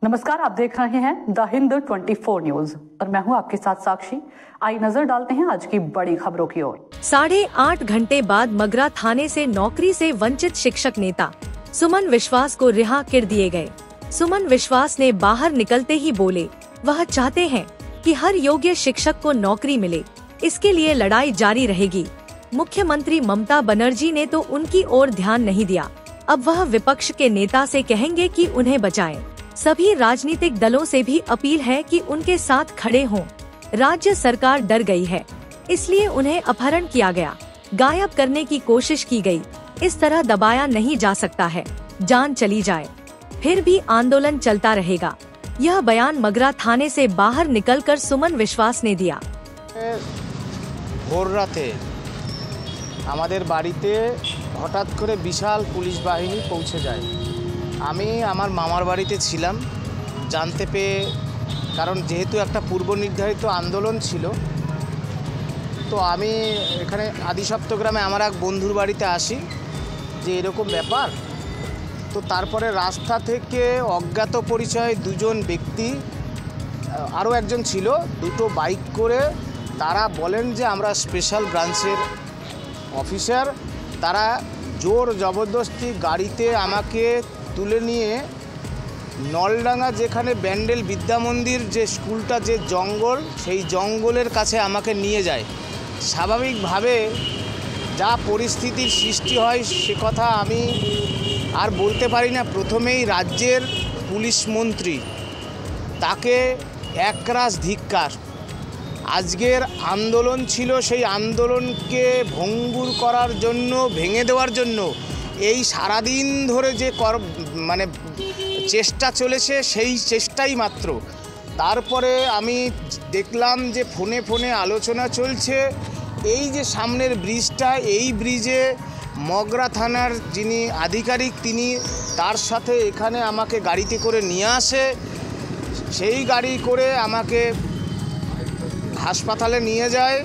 नमस्कार, आप देख रहे हैं द हिंद 24 न्यूज और मैं हूं आपके साथ साक्षी। आई नजर डालते हैं आज की बड़ी खबरों की ओर। 8.5 घंटे बाद मगरा थाने से नौकरी से वंचित शिक्षक नेता सुमन विश्वास को रिहा कर दिए गए। सुमन विश्वास ने बाहर निकलते ही बोले वह चाहते हैं कि हर योग्य शिक्षक को नौकरी मिले, इसके लिए लड़ाई जारी रहेगी। मुख्यमंत्री ममता बनर्जी ने तो उनकी ओर ध्यान नहीं दिया, अब वह विपक्ष के नेता से कहेंगे कि उन्हें बचाएं। सभी राजनीतिक दलों से भी अपील है कि उनके साथ खड़े हों। राज्य सरकार डर गई है, इसलिए उन्हें अपहरण किया गया, गायब करने की कोशिश की गई। इस तरह दबाया नहीं जा सकता है, जान चली जाए फिर भी आंदोलन चलता रहेगा। यह बयान मगरा थाने से बाहर निकलकर सुमन विश्वास ने दिया। भोर राते हमारे बाड़ीते हठाৎ करे विशाल पुलिस बाहिनी पहुँचे जाए। আমি আমার মামার বাড়িতে ছিলাম, জানতে পেয়ে, কারণ যেহেতু একটা পূর্ব নির্ধারিত আন্দোলন ছিল, তো আমি এখানে আদিসপ্তগ্রামে আমার এক বন্ধুর বাড়িতে আসি যে এরকম ব্যাপার। তো তারপরে রাস্তা থেকে অজ্ঞাত পরিচয় দুজন ব্যক্তি, আরও একজন ছিল, দুটো বাইক করে তারা বলেন যে আমরা স্পেশাল ব্রাঞ্চের অফিসার। তারা জোর জবরদস্তি গাড়িতে আমাকে তুলে নিয়ে নলডাঙ্গা, যেখানে ব্যান্ডেল বিদ্যা মন্দির যে স্কুলটা, যে জঙ্গল, সেই জঙ্গলের কাছে আমাকে নিয়ে যায়। স্বাভাবিকভাবে যা পরিস্থিতির সৃষ্টি হয় সে কথা আমি আর বলতে পারি না। প্রথমেই রাজ্যের পুলিশ মন্ত্রী, তাকে একরাশ ধিক্কার। আজকের আন্দোলন ছিল, সেই আন্দোলনকে ভঙ্গুর করার জন্য, ভেঙে দেওয়ার জন্য এই সারাদিন ধরে যে মানে চেষ্টা চলেছে, সেই চেষ্টাই মাত্র। তারপরে আমি দেখলাম যে ফোনে ফোনে আলোচনা চলছে, এই যে সামনের ব্রিজটা, এই ব্রিজে মগরা থানার যিনি আধিকারিক, তিনি তার সাথে এখানে আমাকে গাড়িতে করে নিয়ে আসে। সেই গাড়ি করে আমাকে হাসপাতালে নিয়ে যায়,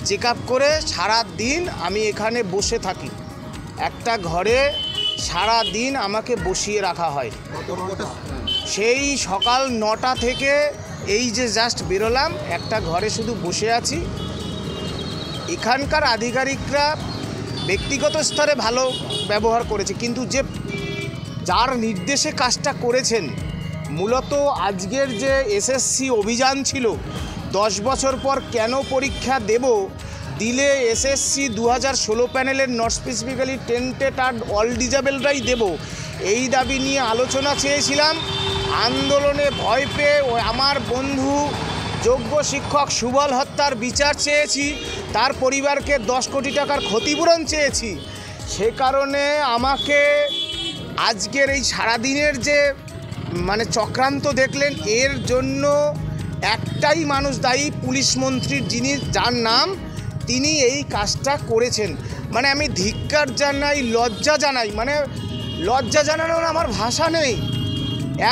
চেক আপ করে। সারা দিন আমি এখানে বসে থাকি, একটা ঘরে সারা দিন আমাকে বসিয়ে রাখা হয়। সেই সকাল 9টা থেকে এই যে জাস্ট বেরোলাম, একটা ঘরে শুধু বসে আছি। এখানকার আধিকারিকরা ব্যক্তিগত স্তরে ভালো ব্যবহার করেছে, কিন্তু যার নির্দেশে কাজটা করেছেন, মূলত আজকের যে এসএসসি অভিযান ছিল, 10 বছর পর কেন পরীক্ষা দিলে এসএসসি 2016 প্যানেলের নট স্পেসিফিক্যালি টেন্টেড আর অল ডিজেবলরাই দেব, এই দাবি নিয়ে আলোচনা চেয়েছিলাম। আন্দোলনে ভয় পেয়ে আমার বন্ধু যোগ্য শিক্ষক সুবল হত্যার বিচার চেয়েছি, তার পরিবারকে 10 কোটি টাকার ক্ষতিপূরণ চেয়েছি। সে কারণে আমাকে আজকের এই সারাদিনের যে মানে চক্রান্ত দেখলেন, এর জন্য একটাই মানুষ দায়ী, পুলিশ মন্ত্রীর, যার নাম, তিনি এই কাজটা করেছেন। মানে আমি ধিক্কার জানাই, লজ্জা জানাই, মানে লজ্জা জানানোর আমার ভাষা নেই।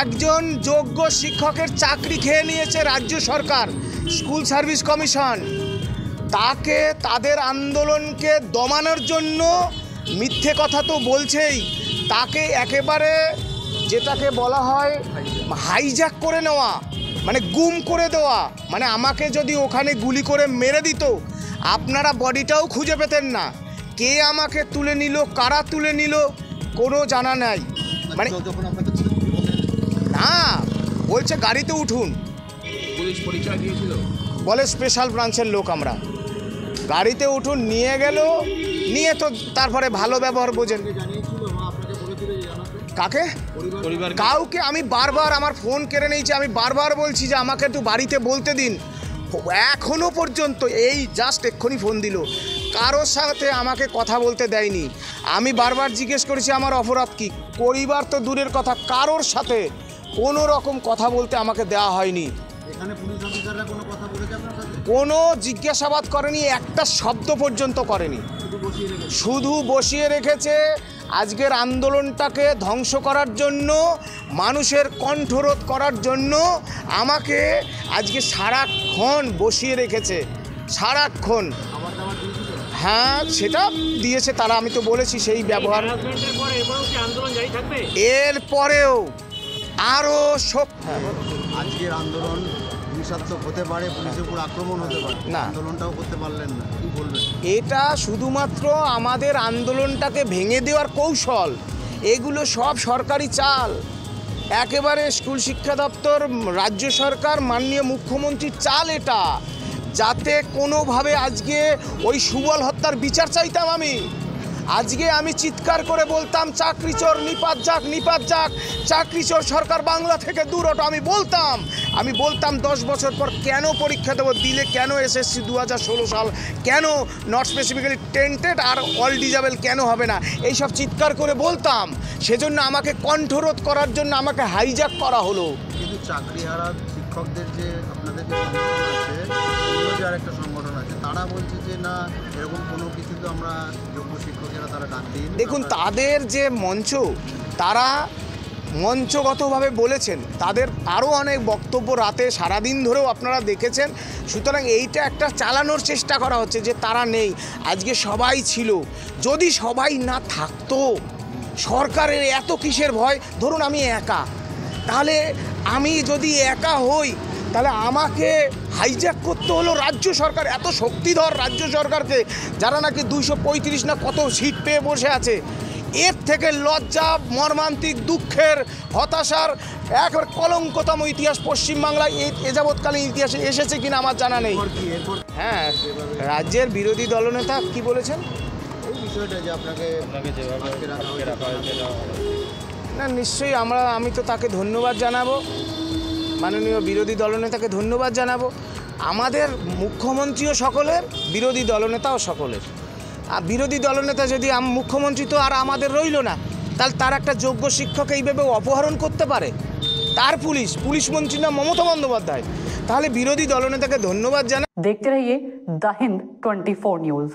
একজন যোগ্য শিক্ষকের চাকরি খেয়ে নিয়েছে রাজ্য সরকার, স্কুল সার্ভিস কমিশন। তাকে, তাদের আন্দোলনকে দমানোর জন্য মিথ্যে কথা তো বলছেই, তাকে একেবারে যেটাকে বলা হয় হাইজ্যাক করে নেওয়া, মানে গুম করে দেওয়া। মানে আমাকে যদি ওখানে গুলি করে মেরে দিত, আপনারা বডিটাও খুঁজে পেতেন না। কে আমাকে তুলে নিল, কারা তুলে নিল, কোনো জানা নাই। মানে না, বলছে গাড়িতে উঠুন, পুলিশ পরিচয় দিয়েছিল, বলে স্পেশাল ব্রাঞ্চের লোক আমরা, গাড়িতে উঠুন, নিয়ে গেল। নিয়ে তো তারপরে ভালো ব্যবহার বোঝেন। কাকে? কাউকে আমি বারবার আমার ফোন কেড়ে নিয়েছি, আমি বারবার বলছি যে আমাকে একটু বাড়িতে বলতে দিন। এখনও পর্যন্ত এই জাস্ট এক্ষুনি ফোন দিল, কারোর সাথে আমাকে কথা বলতে দেয়নি। আমি বারবার জিজ্ঞেস করেছি আমার অপরাধ কী, পরিবার তো দূরের কথা, কারোর সাথে কোনো রকম কথা বলতে আমাকে দেওয়া হয়নি। কোনো জিজ্ঞাসাবাদ করেনি, একটা শব্দ পর্যন্ত করেনি, শুধু বসিয়ে রেখেছে। আজকের আন্দোলনটাকে ধ্বংস করার জন্য, মানুষের কণ্ঠরোধ করার জন্য আমাকে আজকে সারাক্ষণ বসিয়ে রেখেছে, সারাক্ষণ। হ্যাঁ, সেটা দিয়েছে তারা, আমি তো বলেছি সেই ব্যবহার। এরপরেও আরও আজকের আন্দোলন হিংসাত্মক হতে পারে, পুলিশের উপর আক্রমণ হতে পারে, না। আন্দোলনটাও করতে পারলেন না, কি বলবেন? এটা শুধুমাত্র আমাদের আন্দোলনটাকে ভেঙে দেওয়ার কৌশল। এগুলো সব সরকারি চাল, একেবারে স্কুল শিক্ষা দপ্তর, রাজ্য সরকার, মাননীয় মুখ্যমন্ত্রীর চাল এটা, যাতে কোনোভাবে আজকে ওই সুবল হত্যার বিচার চাইতাম আমি। আজকে আমি চিৎকার করে বলতাম চাকরি চোর নিপাত যাক, নিপাত যাক, চাকরি চোর সরকার বাংলা থেকে দূর হটো। আমি বলতাম 10 বছর পর কেন পরীক্ষা দেবো, দিলে কেন এসএসসি 2016 সাল, কেন নট স্পেসিফিক্যালি টেন্টেড আর অল ডিজেবল কেন হবে না, এইসব চিৎকার করে বলতাম। সেজন্য আমাকে কণ্ঠরোধ করার জন্য আমাকে হাইজ্যাক করা হলো। কিন্তু চাকরিহারা শিক্ষকদের যে আপনাদের যে সংগঠন আছে, অন্য যে আরেকটা সংগঠন আছে, তারা বলছে যে না, এরকম কোনো কিছু তো আমরা যোগ্য শিক্ষকেরা তারা ডাক দিই। দেখুন, তাদের যে মঞ্চ, তারা মঞ্চগতভাবে বলেছেন, তাদের আরও অনেক বক্তব্য রাতে সারাদিন ধরেও আপনারা দেখেছেন। সুতরাং এইটা একটা চালানোর চেষ্টা করা হচ্ছে যে তারা নেই। আজকে সবাই ছিল, যদি সবাই না থাকতো, সরকারের এত কিসের ভয়? ধরুন আমি একা, তাহলে আমি যদি একা হই তাহলে আমাকে হাইজ্যাক করতে হলো রাজ্য সরকার, এত শক্তিধর রাজ্য সরকারকে, যারা নাকি 235 না কত সিট পেয়ে বসে আছে। এর থেকে লজ্জা, মর্মান্তিক, দুঃখের, হতাশার একবার কলঙ্কতম ইতিহাস পশ্চিমবাংলায় এ যাবৎকালীন ইতিহাসে এসেছে কিনা আমার জানা নেই। এরপর হ্যাঁ, রাজ্যের বিরোধী দলনেতা কি বলেছেন? এই বিষয়টা যে আপনাকে আটকে রাখা হয়েছে, না, নিশ্চয়ই আমি তো তাকে ধন্যবাদ জানাবো, মাননীয় বিরোধী দলনেতাকে ধন্যবাদ জানাবো। আমাদের মুখ্যমন্ত্রীও সকলের, বিরোধী দলনেতাও সকলের। আর বিরোধী দলনেতা যদি মুখ্যমন্ত্রী তো আর আমাদের রইল না, তাহলে তার একটা যোগ্য শিক্ষক এইভাবে অপহরণ করতে পারে? তার পুলিশ মন্ত্রী না মমতা বন্দ্যোপাধ্যায়? তাহলে বিরোধী দলনেতাকে ধন্যবাদ জানাই। देखते रहिए द हिंद 24 न्यूज।